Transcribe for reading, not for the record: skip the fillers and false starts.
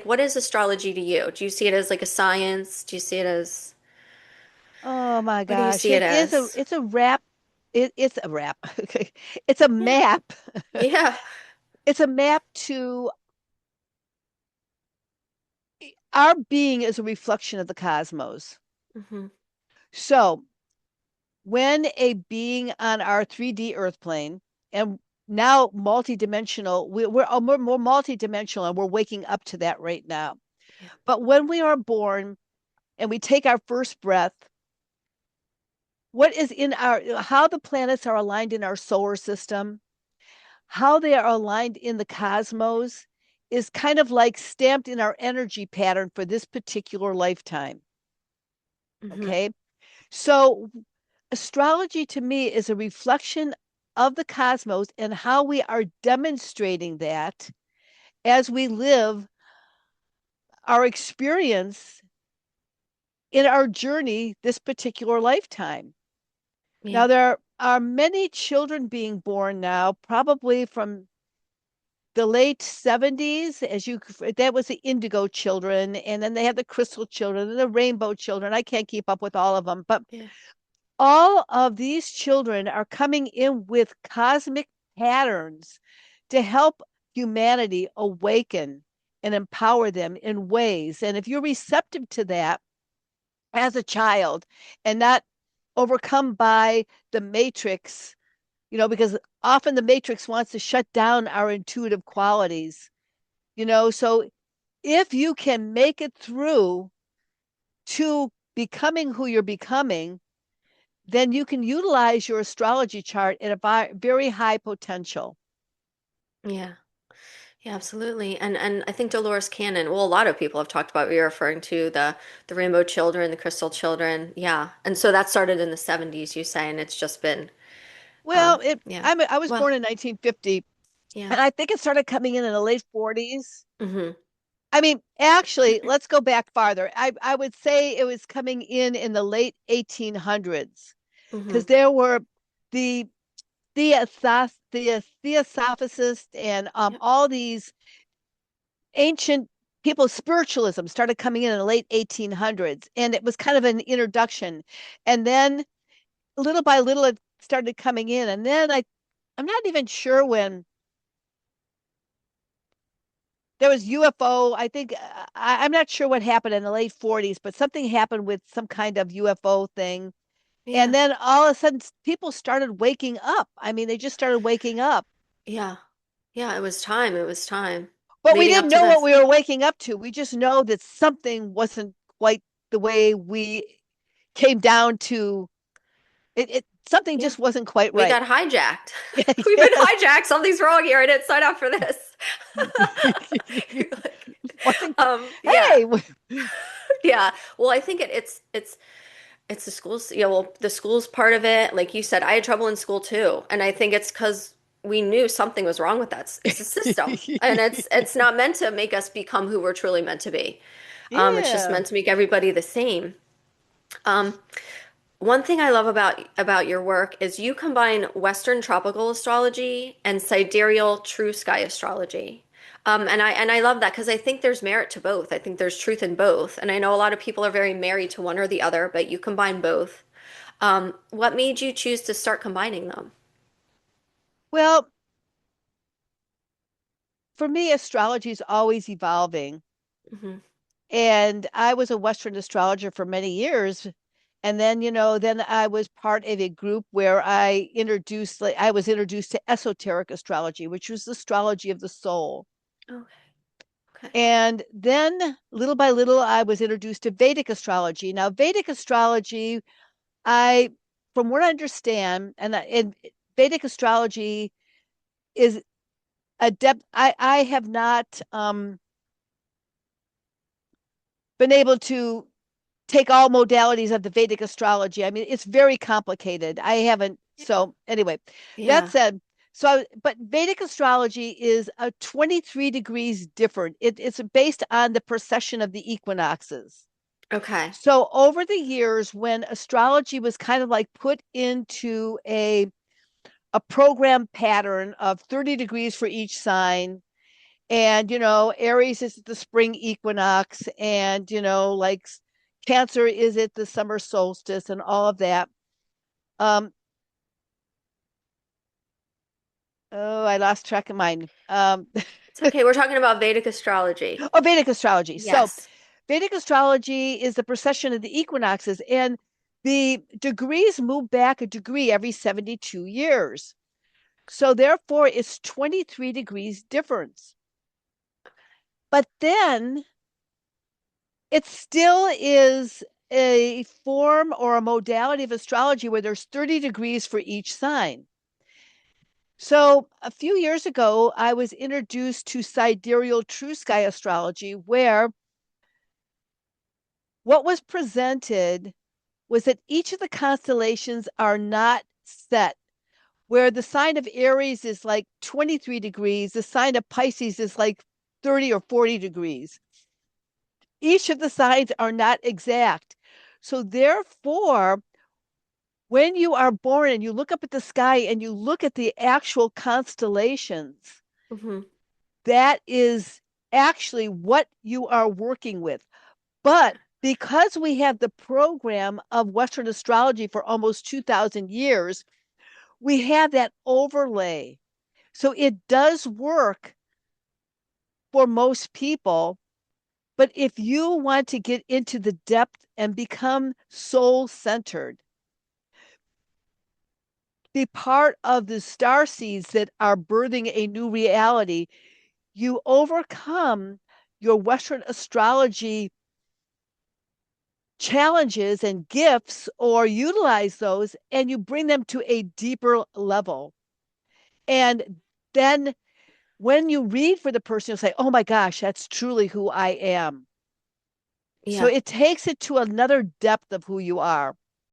what is astrology to you? Do you see it as like a science? Do you see it as, Oh my what do you gosh. see it It is a as? it's a wrap. It's a wrap. Okay. It's a Yeah. map. Yeah. It's a map to our being is a reflection of the cosmos. Hmm. So when a being on our 3D earth plane and now multidimensional, we're more multidimensional and we're waking up to that right now. Yeah. But when we are born and we take our first breath, what is in our how the planets are aligned in our solar system, how they are aligned in the cosmos is kind of like stamped in our energy pattern for this particular lifetime. Hmm. Okay. So astrology to me is a reflection of the cosmos and how we are demonstrating that as we live our experience in our journey this particular lifetime. Now, Yeah. there are many children being born now, probably from the late 70s, that was the indigo children, and then they have the crystal children and the rainbow children. I can't keep up with all of them, but Yeah. all of these children are coming in with cosmic patterns to help humanity awaken and empower them in ways. And if you're receptive to that as a child and not overcome by the matrix, because often the matrix wants to shut down our intuitive qualities, so if you can make it through to becoming who you're becoming, then you can utilize your astrology chart at a very high potential. Yeah. Yeah, absolutely. And I think Dolores Cannon, well, a lot of people have talked about what you're referring to, the rainbow children, the crystal children. Yeah. And so that started in the 70s, you say, and it's just been Well, yeah. I was Well, born in 1950, yeah. and I think it started coming in the late 40s. Hmm. I mean, actually, let's go back farther. I would say it was coming in the late 1800s Hmm. because there were the the theosophists and Yep. all these ancient people, spiritualism started coming in the late 1800s, and it was kind of an introduction. And then little by little, it started coming in. And then I'm not even sure when there was UFO. I think I'm not sure what happened in the late 40s, but something happened with some kind of UFO thing. And Yeah. then all of a sudden, people started waking up. I mean, they just started waking up. Yeah. Yeah, it was time. It was time. But we Leading up didn't to know what this. we were waking up to. We just know that something wasn't quite the way we came down to something Yeah. just wasn't quite We right. got hijacked. We've been Yes. hijacked. Something's wrong here. I didn't sign up for this. You're like, Wasn't, yeah. hey, Yeah. Well, I think it's the schools, well, the schools part of it. Like you said, I had trouble in school too. And I think it's because we knew something was wrong with that. It's a system. And it's not meant to make us become who we're truly meant to be. It's just yeah. meant to make everybody the same. Um, One thing I love about your work is you combine Western tropical astrology and sidereal true sky astrology. And I love that because I think there's merit to both. I think there's truth in both. And I know a lot of people are very married to one or the other, but you combine both. What made you choose to start combining them? Well, for me, astrology is always evolving. Hmm. And I was a Western astrologer for many years. And then, then I was part of a group where I was introduced to esoteric astrology, which was the astrology of the soul. Okay. Okay. And then little by little, I was introduced to Vedic astrology. Now, Vedic astrology, I, from what I understand, and Vedic astrology is a depth. I have not been able to take all modalities of the Vedic astrology. I mean, it's very complicated. I haven't. So anyway, that Yeah. said, but Vedic astrology is a 23 degrees different. It's based on the precession of the equinoxes. Okay. So over the years, when astrology was kind of like put into a program pattern of 30 degrees for each sign, And, Aries is the spring equinox, and, like Cancer is at the summer solstice and all of that. Um, oh, I lost track of mine. It's okay. We're talking about Vedic astrology. Oh, Vedic astrology. So, Yes. Vedic astrology is the precession of the equinoxes, and the degrees move back a degree every 72 years. So, therefore, it's 23 degrees difference. But then it still is a form or a modality of astrology where there's 30 degrees for each sign. So a few years ago, I was introduced to sidereal true sky astrology, where what was presented was that each of the constellations are not set, where the sign of Aries is like 23 degrees, the sign of Pisces is like 30 or 40 degrees. Each of the signs are not exact. So, therefore, when you are born and you look up at the sky and you look at the actual constellations, Hmm. that is actually what you are working with. But because we have the program of Western astrology for almost 2,000 years, we have that overlay. So it does work for most people. But if you want to get into the depth and become soul centered, be part of the star seeds that are birthing a new reality, you overcome your Western astrology challenges and gifts or utilize those and you bring them to a deeper level. And then when you read for the person, you'll say, oh my gosh, that's truly who I am. So Yeah. it takes it to another depth of who you are.